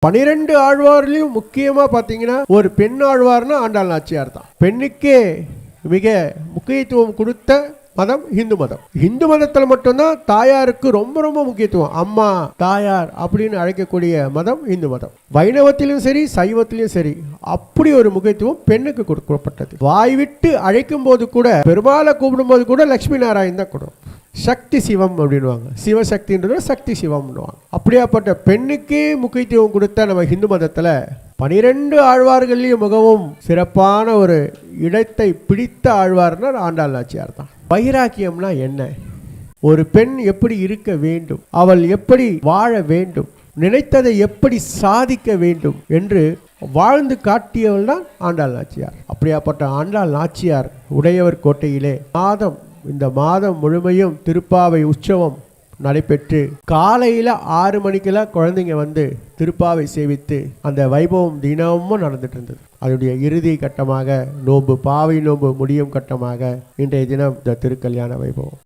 12 ஆழ்வார்லையும் முக்கியமா பாத்தீங்கன்னா ஒரு பெண் ஆழ்வார்னா ஆண்டாள் நாச்சியார் தான். பெண்ணுக்கே மிக முக்கியத்துவம் கொடுத்த மதம் இந்து மதம். இந்து மதத்தில் மட்டும்தான் தாயாருக்கு ரொம்ப ரொம்ப முக்கியத்துவம். அம்மா தாயார் அப்படின்னு அழைக்கக்கூடிய மதம் இந்து மதம். வைணவத்திலும் சரி சைவத்திலும் சரி அப்படி ஒரு முக்கியத்துவம் பெண்ணுக்கு கொடுக்கப்பட்டது. வாய் விட்டு அழைக்கும் போது கூட, பெருமாளை கூப்பிடும் போது கூட லட்சுமி நாராயண் தான் கொடுக்கும். சக்தி சிவம் அப்படின்வாங்க, சிவசக்தின்றது சக்தி சிவம்னுவாங்க. அப்படியாப்பட்ட பெண்ணுக்கே முக்கியத்துவம் கொடுத்த நம்ம இந்து மதத்தில் 12 ஆழ்வார்களையும் மிகவும் சிறப்பான ஒரு இடத்தை பிடித்த ஆழ்வார்னா ஆண்டாள் நாச்சியார் தான். வைராக்கியம்னா என்ன, ஒரு பெண் எப்படி இருக்க வேண்டும், அவள் எப்படி வாழ வேண்டும், நினைத்ததை எப்படி சாதிக்க வேண்டும் என்று வாழ்ந்து காட்டியவள் தான் ஆண்டாள் நாச்சியார். அப்படியாப்பட்ட ஆண்டாள் நாச்சியார் உடையவர் கோட்டையிலே இந்த மாதம் முழுமையும் திருப்பாவை உற்சவம் நடைபெற்று காலையில் 6 மணிக்கெல்லாம் குழந்தைங்க வந்து திருப்பாவை சேவித்து அந்த வைபவம் தினமும் நடந்துட்டு இருந்தது. அதனுடைய இறுதி கட்டமாக நோன்பு, பாவை நோன்பு முடியும் கட்டமாக இன்றைய தினம் இந்த திருக்கல்யாண வைபவம்.